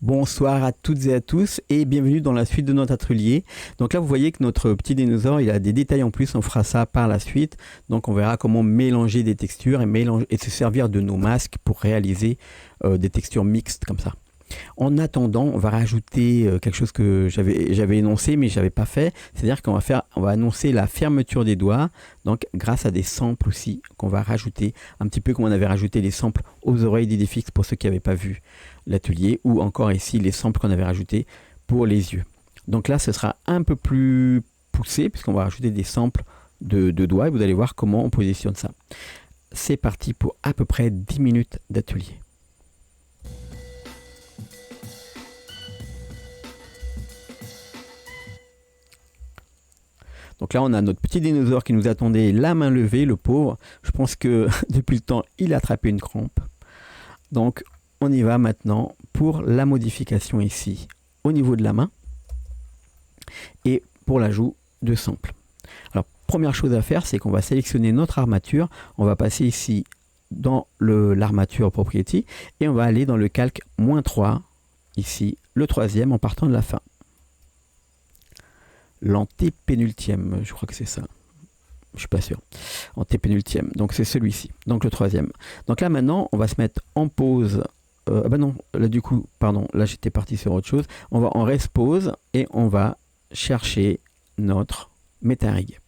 Bonsoir à toutes et à tous et bienvenue dans la suite de notre atelier. Donc là vous voyez que notre petit dinosaure il a des détails en plus, on fera ça par la suite. Donc on verra comment mélanger des textures et se servir de nos masques pour réaliser des textures mixtes comme ça. En attendant, on va rajouter quelque chose que j'avais énoncé mais je n'avais pas fait. C'est-à-dire qu'on va annoncer la fermeture des doigts, donc grâce à des samples aussi qu'on va rajouter, un petit peu comme on avait rajouté les samples aux oreilles d'Idéfix pour ceux qui n'avaient pas vu l'atelier, ou encore ici les samples qu'on avait rajoutés pour les yeux. Donc là, ce sera un peu plus poussé puisqu'on va rajouter des samples de doigts et vous allez voir comment on positionne ça. C'est parti pour à peu près 10 minutes d'atelier. Donc là, on a notre petit dinosaure qui nous attendait la main levée, le pauvre. Je pense que depuis le temps, il a attrapé une crampe. Donc, on y va maintenant pour la modification ici au niveau de la main et pour l'ajout de samples. Alors, première chose à faire, c'est qu'on va sélectionner notre armature. On va passer ici dans l'armature propriété et on va aller dans le calque -3, ici, le troisième en partant de la fin. L'antépénultième, je crois que c'est ça. Je suis pas sûr. Antépénultième, donc c'est celui-ci, donc le troisième. Donc là maintenant, on va se mettre en pause. Bah non, là du coup, pardon, là j'étais parti sur autre chose. On va en reste pause et on va chercher notre métarig.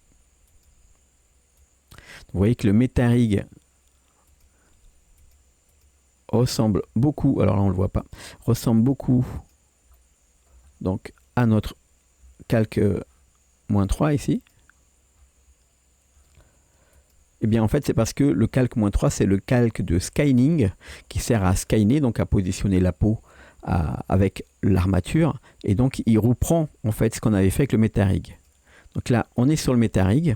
Vous voyez que le métarig ressemble beaucoup, alors là on le voit pas, ressemble beaucoup donc à notre calque -3 ici. Et bien en fait c'est parce que le calque -3 c'est le calque de skyning qui sert à skyner, donc à positionner la peau avec l'armature, et donc il reprend en fait ce qu'on avait fait avec le métarig. Donc là on est sur le métarig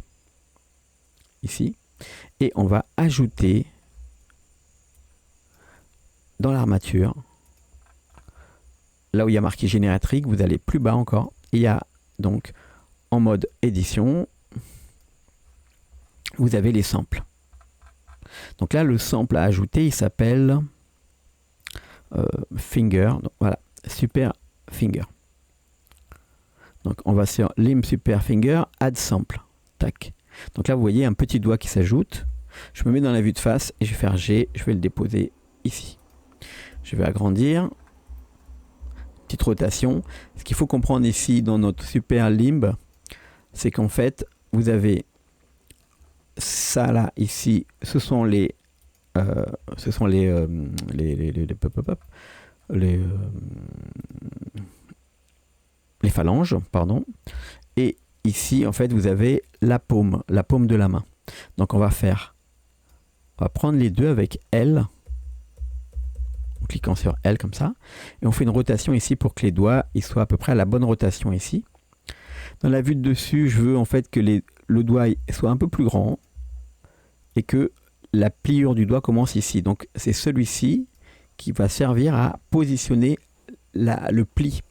ici et on va ajouter dans l'armature, là où il y a marqué génératrique, vous allez plus bas encore, il y a donc en mode édition, vous avez les samples. Donc là, le sample à ajouter, il s'appelle Finger. Donc voilà, Super Finger. Donc on va sur Limb Super Finger, Add Sample. Tac. Donc là, vous voyez un petit doigt qui s'ajoute. Je me mets dans la vue de face et je vais faire G. Je vais le déposer ici. Je vais agrandir. Petite rotation. Ce qu'il faut comprendre ici dans notre Super Limb, c'est qu'en fait, vous avez ça là, ici, ce sont les phalanges, pardon. Et ici, en fait, vous avez la paume de la main. Donc on va prendre les deux avec L, en cliquant sur L comme ça, et on fait une rotation ici pour que les doigts ils soient à peu près à la bonne rotation ici. Dans la vue de dessus, je veux en fait que le doigt soit un peu plus grand et que la pliure du doigt commence ici. Donc c'est celui-ci qui va servir à positionner le pli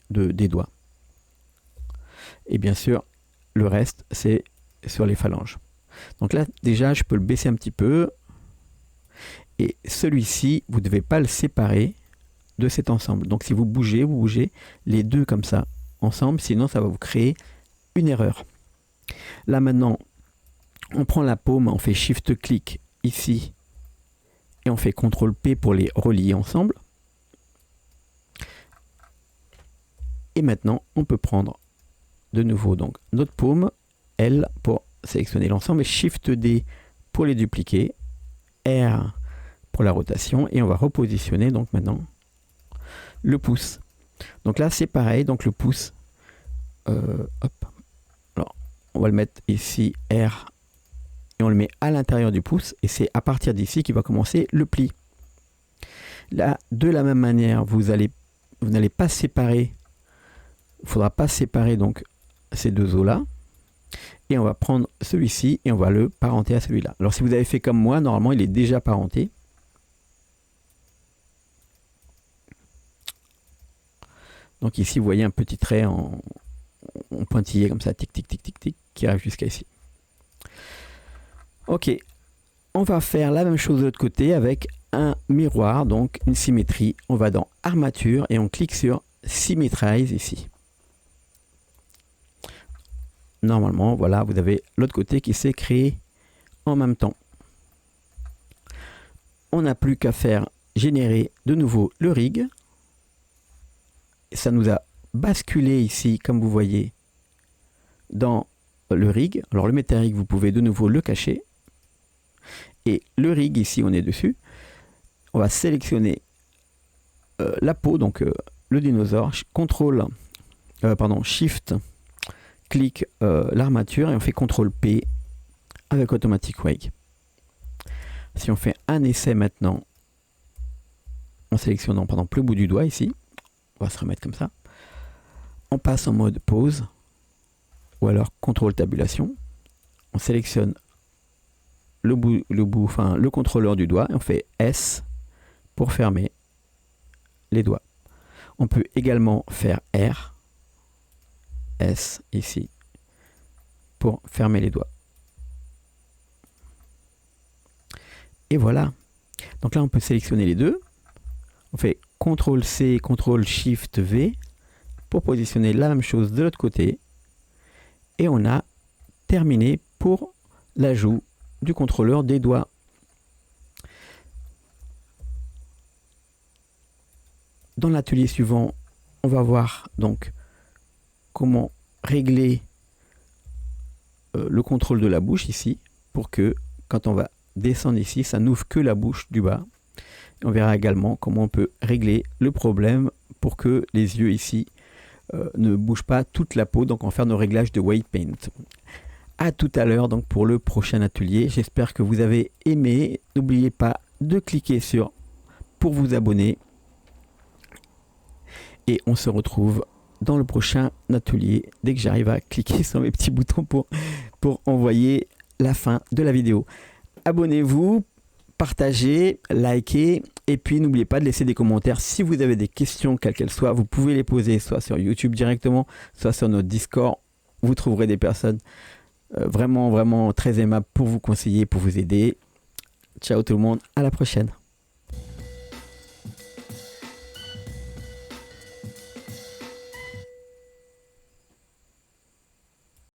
des doigts. Et bien sûr, le reste, c'est sur les phalanges. Donc là, déjà, je peux le baisser un petit peu. Et celui-ci, vous ne devez pas le séparer de cet ensemble. Donc si vous bougez les deux comme ça ensemble, sinon ça va vous créer une erreur. Là maintenant, on prend la paume, on fait Shift-clic ici et on fait CTRL-P pour les relier ensemble. Et maintenant, on peut prendre de nouveau donc notre paume, L pour sélectionner l'ensemble et Shift-D pour les dupliquer, R pour la rotation et on va repositionner donc maintenant le pouce. Donc là c'est pareil, donc le pouce, hop, alors on va le mettre ici R et on le met à l'intérieur du pouce et c'est à partir d'ici qu'il va commencer le pli. Là de la même manière vous n'allez pas séparer, il ne faudra pas séparer donc ces deux os là et on va prendre celui-ci et on va le parenter à celui-là. Alors si vous avez fait comme moi, normalement il est déjà parenté. Donc ici, vous voyez un petit trait en pointillé comme ça, tic, tic, tic, tic, tic, qui arrive jusqu'à ici. Ok, on va faire la même chose de l'autre côté avec un miroir, donc une symétrie. On va dans armature et on clique sur Symmetrize ici. Normalement, voilà, vous avez l'autre côté qui s'est créé en même temps. On n'a plus qu'à faire générer de nouveau le rig. Ça nous a basculé ici, comme vous voyez, dans le rig. Alors le MetaRig, vous pouvez de nouveau le cacher. Et le rig, ici, on est dessus. On va sélectionner la peau, donc le dinosaure. Shift, clic l'armature et on fait CTRL P avec Automatic Wake. Si on fait un essai maintenant, en sélectionnant par exemple le bout du doigt ici, on va se remettre comme ça. On passe en mode pause ou alors contrôle tabulation. On sélectionne le contrôleur du doigt et on fait S pour fermer les doigts. On peut également faire R, S ici, pour fermer les doigts. Et voilà. Donc là, on peut sélectionner les deux. On fait CTRL C, CTRL SHIFT V pour positionner la même chose de l'autre côté. Et on a terminé pour l'ajout du contrôleur des doigts. Dans l'atelier suivant, on va voir donc comment régler le contrôle de la bouche ici pour que quand on va descendre ici, ça n'ouvre que la bouche du bas. On verra également comment on peut régler le problème pour que les yeux ici ne bougent pas toute la peau. Donc on va faire nos réglages de White Paint. À tout à l'heure donc pour le prochain atelier. J'espère que vous avez aimé. N'oubliez pas de cliquer sur pour vous abonner. Et on se retrouve dans le prochain atelier dès que j'arrive à cliquer sur mes petits boutons pour envoyer la fin de la vidéo. Abonnez-vous, partagez, likez et puis n'oubliez pas de laisser des commentaires si vous avez des questions, quelles qu'elles soient. Vous pouvez les poser soit sur YouTube directement, soit sur notre Discord. Vous trouverez des personnes vraiment très aimables pour vous conseiller, pour vous aider. Ciao tout le monde, à la prochaine.